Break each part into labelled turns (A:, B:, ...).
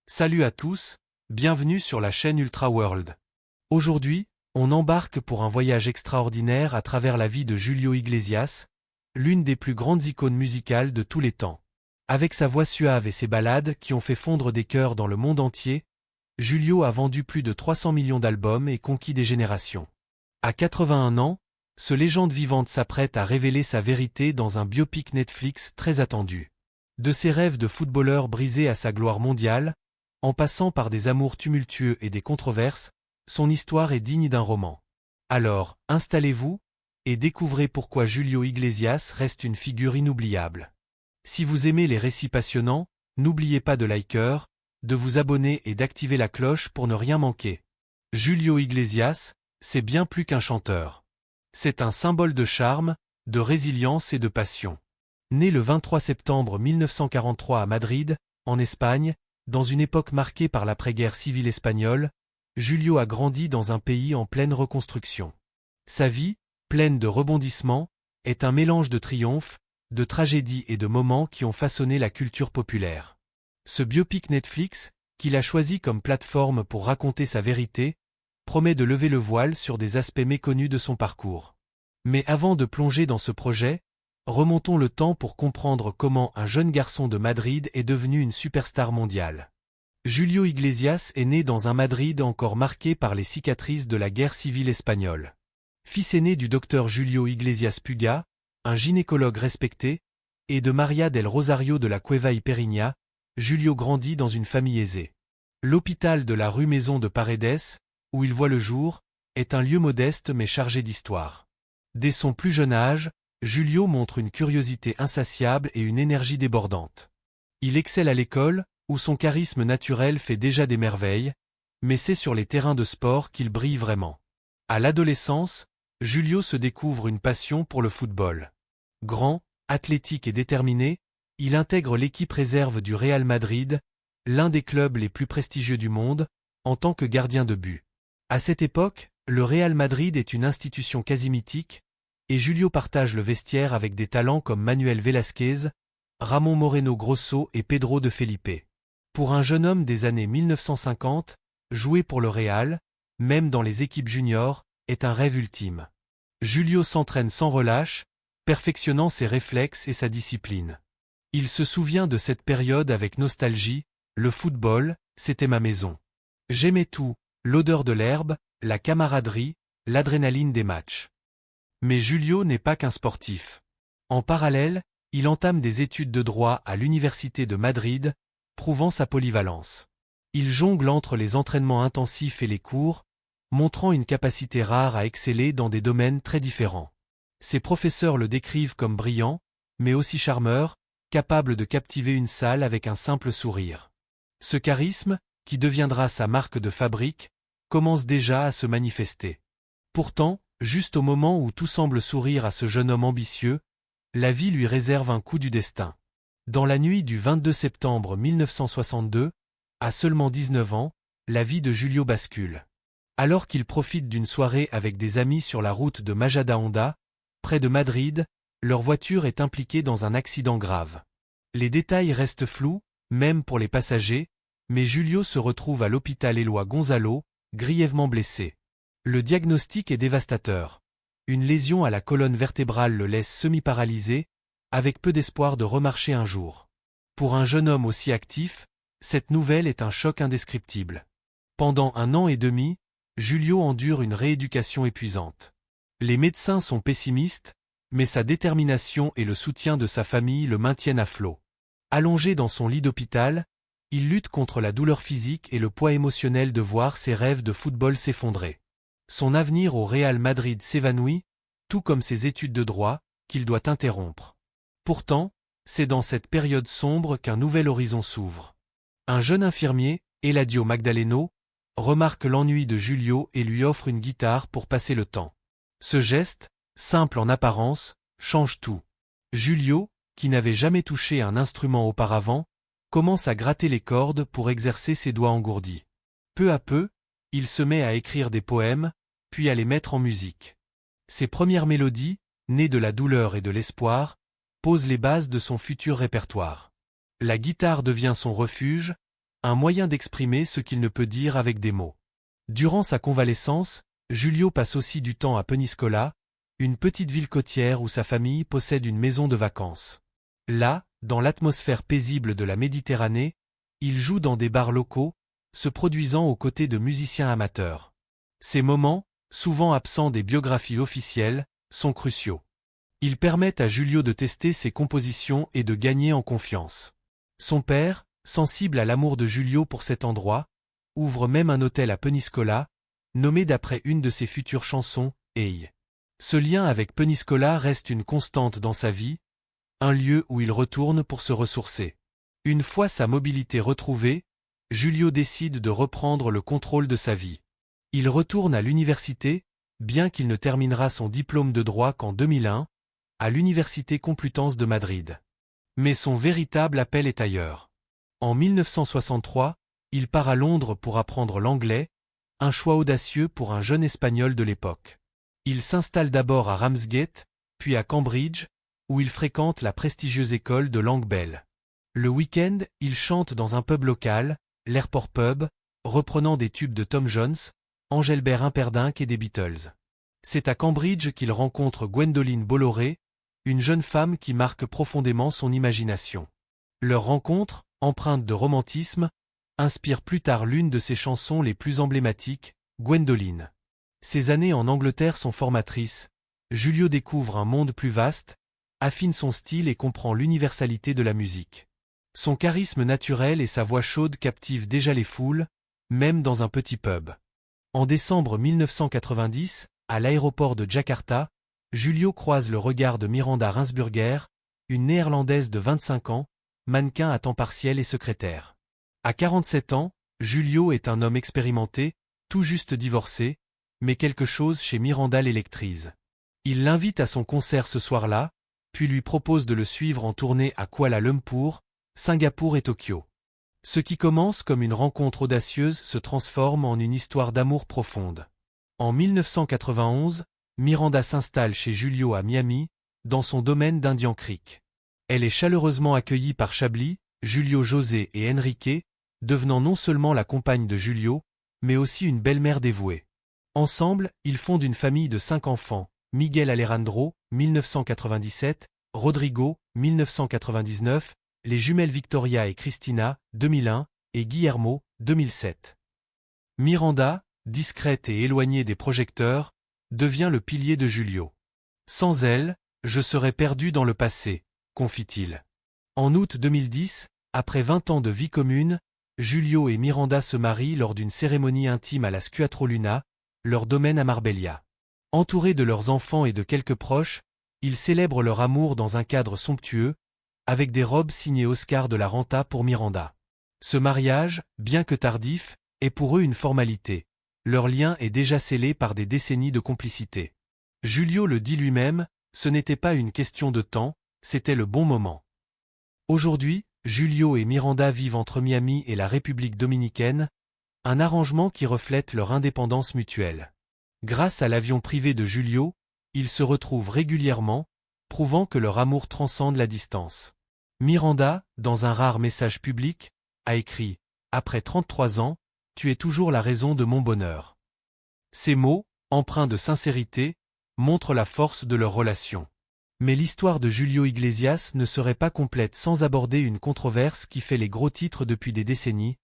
A: Salut à tous, bienvenue sur la chaîne Ultra World. Aujourd'hui, on embarque pour un voyage extraordinaire à travers la vie de Julio Iglesias, l'une des plus grandes icônes musicales de tous les temps. Avec sa voix suave et ses ballades qui ont fait fondre des cœurs dans le monde entier, Julio a vendu plus de 300 millions d'albums et conquis des générations. À 81 ans, ce légende vivante s'apprête à révéler sa vérité dans un biopic Netflix très attendu. De ses rêves de footballeur brisés à sa gloire mondiale, en passant par des amours tumultueux et des controverses, son histoire est digne d'un roman. Alors, installez-vous et découvrez pourquoi Julio Iglesias reste une figure inoubliable. Si vous aimez les récits passionnants, n'oubliez pas de liker, de vous abonner et d'activer la cloche pour ne rien manquer. Julio Iglesias, c'est bien plus qu'un chanteur. C'est un symbole de charme, de résilience et de passion. Né le 23 septembre 1943 à Madrid, en Espagne, dans une époque marquée par l'après-guerre civile espagnole, Julio a grandi dans un pays en pleine reconstruction. Sa vie, pleine de rebondissements, est un mélange de triomphes, de tragédies et de moments qui ont façonné la culture populaire. Ce biopic Netflix, qu'il a choisi comme plateforme pour raconter sa vérité, promet de lever le voile sur des aspects méconnus de son parcours. Mais avant de plonger dans ce projet, remontons le temps pour comprendre comment un jeune garçon de Madrid est devenu une superstar mondiale. Julio Iglesias est né dans un Madrid encore marqué par les cicatrices de la guerre civile espagnole. Fils aîné du docteur Julio Iglesias Puga, un gynécologue respecté, et de María del Rosario de la Cueva y Periña, Julio grandit dans une famille aisée. L'hôpital de la rue Maison de Paredes, où il voit le jour, est un lieu modeste mais chargé d'histoire. Dès son plus jeune âge, Julio montre une curiosité insatiable et une énergie débordante. Il excelle à l'école, où son charisme naturel fait déjà des merveilles, mais c'est sur les terrains de sport qu'il brille vraiment. À l'adolescence, Julio se découvre une passion pour le football. Grand, athlétique et déterminé, il intègre l'équipe réserve du Real Madrid, l'un des clubs les plus prestigieux du monde, en tant que gardien de but. À cette époque, le Real Madrid est une institution quasi mythique, et Julio partage le vestiaire avec des talents comme Manuel Velázquez, Ramón Moreno Grosso et Pedro de Felipe. Pour un jeune homme des années 1950, jouer pour le Real, même dans les équipes juniors, est un rêve ultime. Julio s'entraîne sans relâche, perfectionnant ses réflexes et sa discipline. Il se souvient de cette période avec nostalgie, le football, c'était ma maison. J'aimais tout, l'odeur de l'herbe, la camaraderie, l'adrénaline des matchs. Mais Julio n'est pas qu'un sportif. En parallèle, il entame des études de droit à l'Université de Madrid, prouvant sa polyvalence. Il jongle entre les entraînements intensifs et les cours, montrant une capacité rare à exceller dans des domaines très différents. Ses professeurs le décrivent comme brillant, mais aussi charmeur, capable de captiver une salle avec un simple sourire. Ce charisme, qui deviendra sa marque de fabrique, commence déjà à se manifester. Pourtant, juste au moment où tout semble sourire à ce jeune homme ambitieux, la vie lui réserve un coup du destin. Dans la nuit du 22 septembre 1962, à seulement 19 ans, la vie de Julio bascule. Alors qu'il profite d'une soirée avec des amis sur la route de Majadahonda, près de Madrid, leur voiture est impliquée dans un accident grave. Les détails restent flous, même pour les passagers, mais Julio se retrouve à l'hôpital Eloy Gonzalo, grièvement blessé. Le diagnostic est dévastateur. Une lésion à la colonne vertébrale le laisse semi-paralysé, avec peu d'espoir de remarcher un jour. Pour un jeune homme aussi actif, cette nouvelle est un choc indescriptible. Pendant 1 an et demi, Julio endure une rééducation épuisante. Les médecins sont pessimistes, mais sa détermination et le soutien de sa famille le maintiennent à flot. Allongé dans son lit d'hôpital, il lutte contre la douleur physique et le poids émotionnel de voir ses rêves de football s'effondrer. Son avenir au Real Madrid s'évanouit, tout comme ses études de droit, qu'il doit interrompre. Pourtant, c'est dans cette période sombre qu'un nouvel horizon s'ouvre. Un jeune infirmier, Eladio Magdaleno, remarque l'ennui de Julio et lui offre une guitare pour passer le temps. Ce geste, simple en apparence, change tout. Julio, qui n'avait jamais touché un instrument auparavant, commence à gratter les cordes pour exercer ses doigts engourdis. Peu à peu, il se met à écrire des poèmes, puis à les mettre en musique. Ses premières mélodies, nées de la douleur et de l'espoir, posent les bases de son futur répertoire. La guitare devient son refuge, un moyen d'exprimer ce qu'il ne peut dire avec des mots. Durant sa convalescence, Julio passe aussi du temps à Peñíscola, une petite ville côtière où sa famille possède une maison de vacances. Là, dans l'atmosphère paisible de la Méditerranée, il joue dans des bars locaux, se produisant aux côtés de musiciens amateurs. Ces moments, souvent absents des biographies officielles, sont cruciaux. Ils permettent à Julio de tester ses compositions et de gagner en confiance. Son père, sensible à l'amour de Julio pour cet endroit, ouvre même un hôtel à Peñíscola, nommé d'après une de ses futures chansons, Hey. Ce lien avec Peñíscola reste une constante dans sa vie, un lieu où il retourne pour se ressourcer. Une fois sa mobilité retrouvée, Julio décide de reprendre le contrôle de sa vie. Il retourne à l'université, bien qu'il ne terminera son diplôme de droit qu'en 2001, à l'Université Complutense de Madrid. Mais son véritable appel est ailleurs. En 1963, il part à Londres pour apprendre l'anglais, un choix audacieux pour un jeune Espagnol de l'époque. Il s'installe d'abord à Ramsgate, puis à Cambridge, où il fréquente la prestigieuse école de langue Bell. Le week-end, il chante dans un pub local, l'Airport Pub, reprenant des tubes de Tom Jones, Engelbert Humperdinck et des Beatles. C'est à Cambridge qu'il rencontre Gwendoline Bolloré, une jeune femme qui marque profondément son imagination. Leur rencontre, empreinte de romantisme, inspire plus tard l'une de ses chansons les plus emblématiques, Gwendoline. Ces années en Angleterre sont formatrices, Julio découvre un monde plus vaste, affine son style et comprend l'universalité de la musique. Son charisme naturel et sa voix chaude captivent déjà les foules, même dans un petit pub. En décembre 1990, à l'aéroport de Jakarta, Julio croise le regard de Miranda Rinsburger, une néerlandaise de 25 ans, mannequin à temps partiel et secrétaire. À 47 ans, Julio est un homme expérimenté, tout juste divorcé, mais quelque chose chez Miranda l'électrise. Il l'invite à son concert ce soir-là, puis lui propose de le suivre en tournée à Kuala Lumpur, Singapour et Tokyo. Ce qui commence comme une rencontre audacieuse se transforme en une histoire d'amour profonde. En 1991, Miranda s'installe chez Julio à Miami, dans son domaine d'Indian Creek. Elle est chaleureusement accueillie par Chablis, Julio José et Enrique, devenant non seulement la compagne de Julio, mais aussi une belle-mère dévouée. Ensemble, ils fondent une famille de 5 enfants, Miguel Alejandro, 1997, Rodrigo, 1999, les jumelles Victoria et Cristina, 2001, et Guillermo, 2007. Miranda, discrète et éloignée des projecteurs, devient le pilier de Julio. Sans elle, je serais perdu dans le passé, confie-t-il. En août 2010, après 20 ans de vie commune, Julio et Miranda se marient lors d'une cérémonie intime à la Squatro-Luna, leur domaine à Marbella. Entourés de leurs enfants et de quelques proches, ils célèbrent leur amour dans un cadre somptueux, avec des robes signées Oscar de la Renta pour Miranda. Ce mariage, bien que tardif, est pour eux une formalité. Leur lien est déjà scellé par des décennies de complicité. Julio le dit lui-même, ce n'était pas une question de temps, c'était le bon moment. Aujourd'hui, Julio et Miranda vivent entre Miami et la République dominicaine, un arrangement qui reflète leur indépendance mutuelle. Grâce à l'avion privé de Julio, ils se retrouvent régulièrement, prouvant que leur amour transcende la distance. Miranda, dans un rare message public, a écrit « Après 33 ans, tu es toujours la raison de mon bonheur ». Ces mots, empreints de sincérité, montrent la force de leur relation. Mais l'histoire de Julio Iglesias ne serait pas complète sans aborder une controverse qui fait les gros titres depuis des décennies,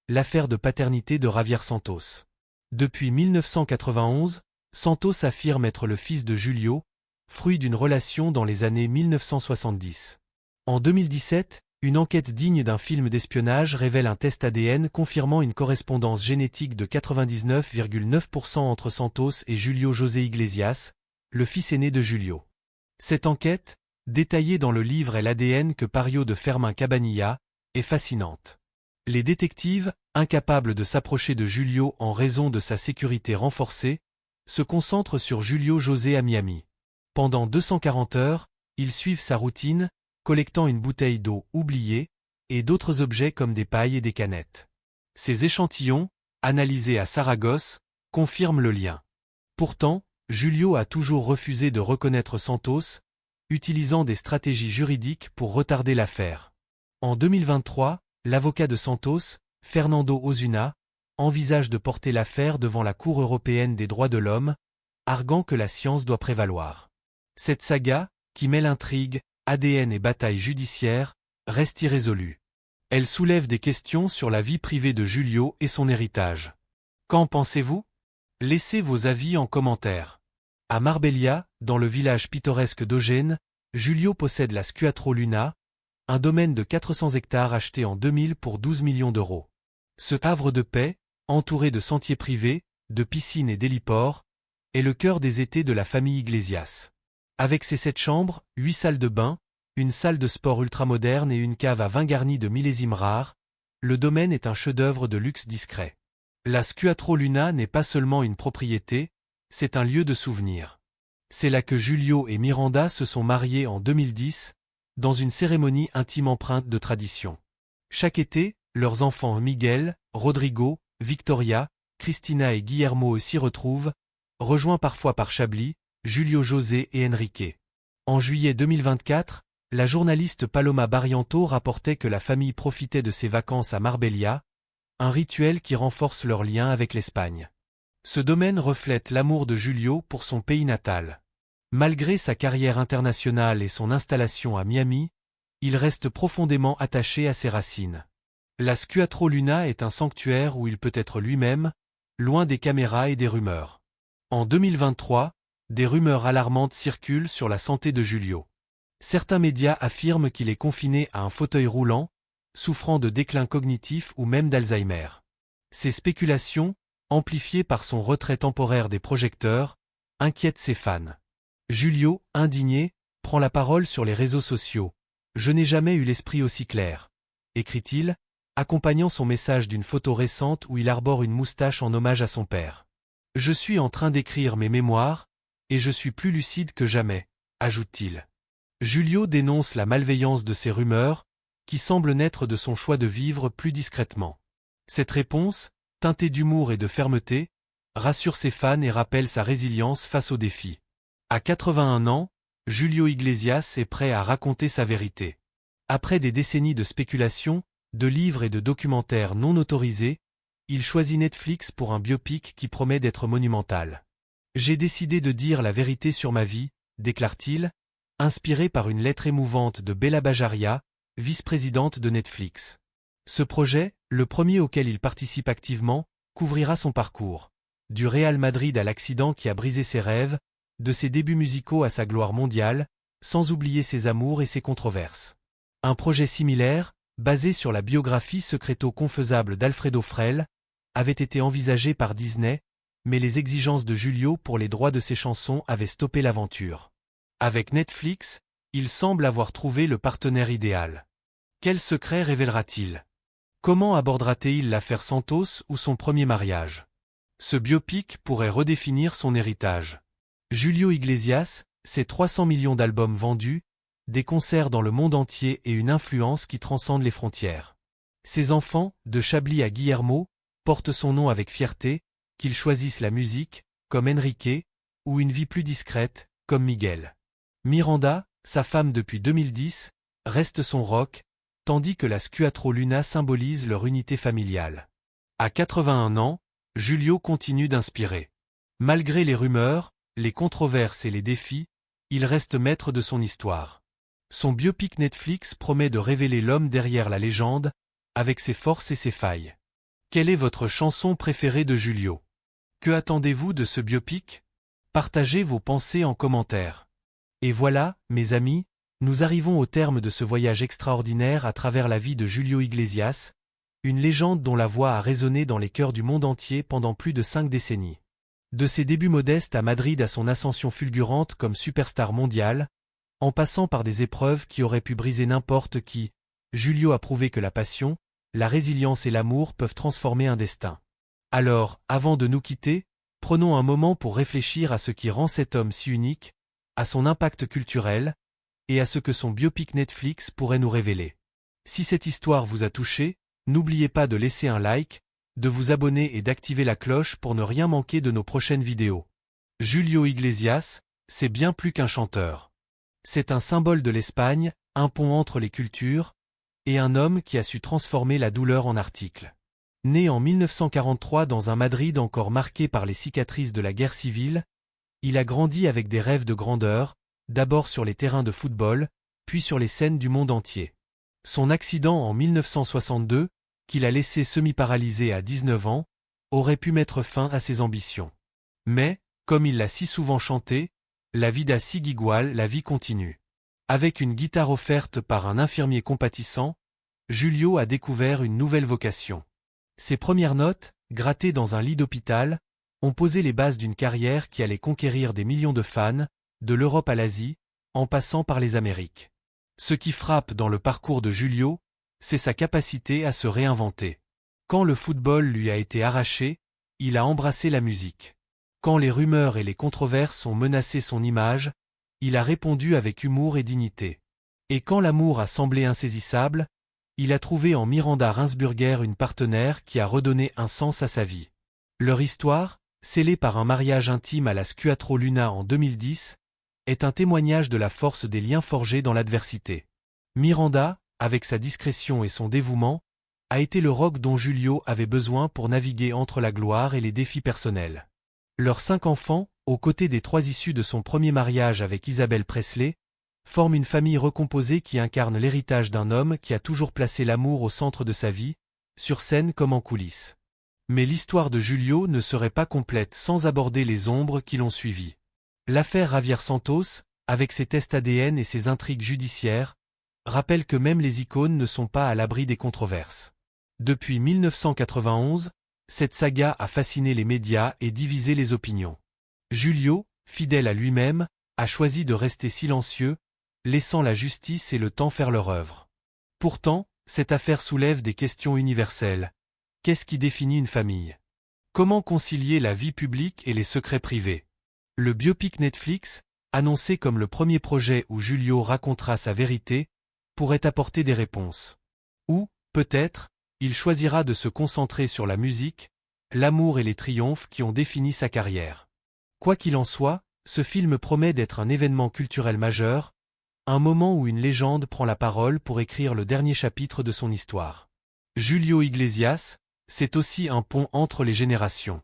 A: l'affaire de paternité de Javier Santos. Depuis 1991, Santos affirme être le fils de Julio, fruit d'une relation dans les années 1970. En 2017, une enquête digne d'un film d'espionnage révèle un test ADN confirmant une correspondance génétique de 99,9% entre Santos et Julio José Iglesias, le fils aîné de Julio. Cette enquête, détaillée dans le livre est l'ADN que Pario de Fermin Cabanilla, est fascinante. Les détectives, incapables de s'approcher de Julio en raison de sa sécurité renforcée, se concentrent sur Julio José à Miami. Pendant 240 heures, ils suivent sa routine, collectant une bouteille d'eau oubliée, et d'autres objets comme des pailles et des canettes. Ces échantillons, analysés à Saragosse, confirment le lien. Pourtant, Julio a toujours refusé de reconnaître Santos, utilisant des stratégies juridiques pour retarder l'affaire. En 2023, l'avocat de Santos, Fernando Osuna, envisage de porter l'affaire devant la Cour européenne des droits de l'homme, arguant que la science doit prévaloir. Cette saga, qui mêle intrigue, ADN et bataille judiciaire, reste irrésolue. Elle soulève des questions sur la vie privée de Giulio et son héritage. Qu'en pensez-vous? Laissez vos avis en commentaire. À Marbella, dans le village pittoresque d'Ogène, Giulio possède la Scuatro Luna, un domaine de 400 hectares acheté en 2000 pour 12 millions d'euros. Ce havre de paix, entouré de sentiers privés, de piscines et d'héliports, est le cœur des étés de la famille Iglesias. Avec ses 7 chambres, 8 salles de bain, une salle de sport ultramoderne et une cave à vin garnie de millésimes rares, le domaine est un chef-d'œuvre de luxe discret. La Scuatro Luna n'est pas seulement une propriété, c'est un lieu de souvenir. C'est là que Giulio et Miranda se sont mariés en 2010, dans une cérémonie intime empreinte de tradition. Chaque été, leurs enfants Miguel, Rodrigo, Victoria, Cristina et Guillermo s'y retrouvent, rejoints parfois par Chablis, Julio José et Enrique. En juillet 2024, la journaliste Paloma Barrientos rapportait que la famille profitait de ses vacances à Marbella, un rituel qui renforce leur lien avec l'Espagne. Ce domaine reflète l'amour de Giulio pour son pays natal. Malgré sa carrière internationale et son installation à Miami, il reste profondément attaché à ses racines. La Scuatro Luna est un sanctuaire où il peut être lui-même, loin des caméras et des rumeurs. En 2023, des rumeurs alarmantes circulent sur la santé de Giulio. Certains médias affirment qu'il est confiné à un fauteuil roulant, souffrant de déclin cognitif ou même d'Alzheimer. Ces spéculations, amplifiées par son retrait temporaire des projecteurs, inquiètent ses fans. Giulio, indigné, prend la parole sur les réseaux sociaux. « Je n'ai jamais eu l'esprit aussi clair », écrit-il, accompagnant son message d'une photo récente où il arbore une moustache en hommage à son père. « Je suis en train d'écrire mes mémoires, et je suis plus lucide que jamais », ajoute-t-il. Giulio dénonce la malveillance de ces rumeurs, qui semblent naître de son choix de vivre plus discrètement. Cette réponse, teintée d'humour et de fermeté, rassure ses fans et rappelle sa résilience face aux défis. À 81 ans, Giulio Iglesias est prêt à raconter sa vérité. Après des décennies de spéculations, de livres et de documentaires non autorisés, il choisit Netflix pour un biopic qui promet d'être monumental. « J'ai décidé de dire la vérité sur ma vie », déclare-t-il, inspiré par une lettre émouvante de Bella Bajaria, vice-présidente de Netflix. Ce projet, le premier auquel il participe activement, couvrira son parcours. Du Real Madrid à l'accident qui a brisé ses rêves, de ses débuts musicaux à sa gloire mondiale, sans oublier ses amours et ses controverses. Un projet similaire, basé sur la biographie secreto-confaisable d'Alfredo Frel, avait été envisagé par Disney, mais les exigences de Giulio pour les droits de ses chansons avaient stoppé l'aventure. Avec Netflix, il semble avoir trouvé le partenaire idéal. Quel secret révélera-t-il? Comment abordera-t-il l'affaire Santos ou son premier mariage? Ce biopic pourrait redéfinir son héritage. Giulio Iglesias, ses 300 millions d'albums vendus, des concerts dans le monde entier et une influence qui transcende les frontières. Ses enfants, de Chablis à Guillermo, portent son nom avec fierté, qu'ils choisissent la musique, comme Enrique, ou une vie plus discrète, comme Miguel. Miranda, sa femme depuis 2010, reste son rock, tandis que la Scuatro Luna symbolise leur unité familiale. À 81 ans, Giulio continue d'inspirer. Malgré les rumeurs, les controverses et les défis, il reste maître de son histoire. Son biopic Netflix promet de révéler l'homme derrière la légende, avec ses forces et ses failles. Quelle est votre chanson préférée de Giulio? Que attendez-vous de ce biopic? Partagez vos pensées en commentaire. Et voilà, mes amis, nous arrivons au terme de ce voyage extraordinaire à travers la vie de Giulio Iglesias, une légende dont la voix a résonné dans les cœurs du monde entier pendant plus de 5 décennies. De ses débuts modestes à Madrid à son ascension fulgurante comme superstar mondiale, en passant par des épreuves qui auraient pu briser n'importe qui, Giulio a prouvé que la passion, la résilience et l'amour peuvent transformer un destin. Alors, avant de nous quitter, prenons un moment pour réfléchir à ce qui rend cet homme si unique, à son impact culturel, et à ce que son biopic Netflix pourrait nous révéler. Si cette histoire vous a touché, n'oubliez pas de laisser un like, de vous abonner et d'activer la cloche pour ne rien manquer de nos prochaines vidéos. Giulio Iglesias, c'est bien plus qu'un chanteur. C'est un symbole de l'Espagne, un pont entre les cultures, et un homme qui a su transformer la douleur en article. Né en 1943 dans un Madrid encore marqué par les cicatrices de la guerre civile, il a grandi avec des rêves de grandeur, d'abord sur les terrains de football, puis sur les scènes du monde entier. Son accident en 1962, qu'il a laissé semi-paralysé à 19 ans, aurait pu mettre fin à ses ambitions. Mais, comme il l'a si souvent chanté, la vida sigue igual, la vie continue. Avec une guitare offerte par un infirmier compatissant, Julio a découvert une nouvelle vocation. Ses premières notes, grattées dans un lit d'hôpital, ont posé les bases d'une carrière qui allait conquérir des millions de fans, de l'Europe à l'Asie, en passant par les Amériques. Ce qui frappe dans le parcours de Julio, c'est sa capacité à se réinventer. Quand le football lui a été arraché, il a embrassé la musique. Quand les rumeurs et les controverses ont menacé son image, il a répondu avec humour et dignité. Et quand l'amour a semblé insaisissable, il a trouvé en Miranda Reinsburger une partenaire qui a redonné un sens à sa vie. Leur histoire, scellée par un mariage intime à la Squatro Luna en 2010, est un témoignage de la force des liens forgés dans l'adversité. Miranda, avec sa discrétion et son dévouement, a été le roc dont Julio avait besoin pour naviguer entre la gloire et les défis personnels. Leurs 5 enfants, aux côtés des 3 issus de son premier mariage avec Isabelle Presley, forment une famille recomposée qui incarne l'héritage d'un homme qui a toujours placé l'amour au centre de sa vie, sur scène comme en coulisses. Mais l'histoire de Julio ne serait pas complète sans aborder les ombres qui l'ont suivi. L'affaire Javier Santos, avec ses tests ADN et ses intrigues judiciaires, rappelle que même les icônes ne sont pas à l'abri des controverses. Depuis 1991, cette saga a fasciné les médias et divisé les opinions. Julio, fidèle à lui-même, a choisi de rester silencieux, laissant la justice et le temps faire leur œuvre. Pourtant, cette affaire soulève des questions universelles. Qu'est-ce qui définit une famille? Comment concilier la vie publique et les secrets privés? Le biopic Netflix, annoncé comme le premier projet où Julio racontera sa vérité, pourrait apporter des réponses. Ou, peut-être, il choisira de se concentrer sur la musique, l'amour et les triomphes qui ont défini sa carrière. Quoi qu'il en soit, ce film promet d'être un événement culturel majeur, un moment où une légende prend la parole pour écrire le dernier chapitre de son histoire. Julio Iglesias, c'est aussi un pont entre les générations.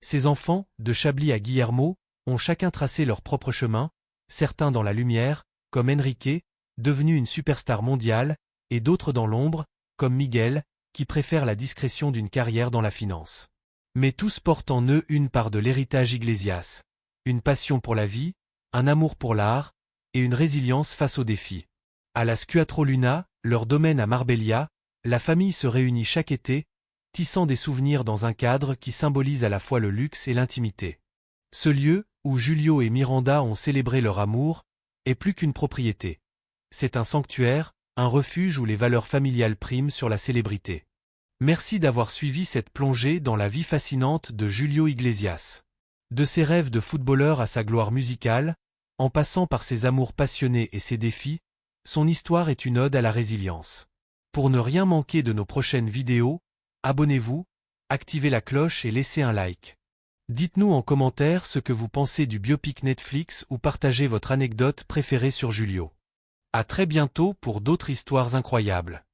A: Ses enfants, de Chablis à Guillermo, ont chacun tracé leur propre chemin, certains dans la lumière, comme Enrique, devenu une superstar mondiale, et d'autres dans l'ombre, comme Miguel, qui préfère la discrétion d'une carrière dans la finance. Mais tous portent en eux une part de l'héritage Iglesias, une passion pour la vie, un amour pour l'art, et une résilience face aux défis. À la Squatro Luna, leur domaine à Marbella, la famille se réunit chaque été, tissant des souvenirs dans un cadre qui symbolise à la fois le luxe et l'intimité. Ce lieu, où Julio et Miranda ont célébré leur amour, est plus qu'une propriété. C'est un sanctuaire, un refuge où les valeurs familiales priment sur la célébrité. Merci d'avoir suivi cette plongée dans la vie fascinante de Julio Iglesias. De ses rêves de footballeur à sa gloire musicale, en passant par ses amours passionnés et ses défis, son histoire est une ode à la résilience. Pour ne rien manquer de nos prochaines vidéos, abonnez-vous, activez la cloche et laissez un like. Dites-nous en commentaire ce que vous pensez du biopic Netflix ou partagez votre anecdote préférée sur Julio. À très bientôt pour d'autres histoires incroyables.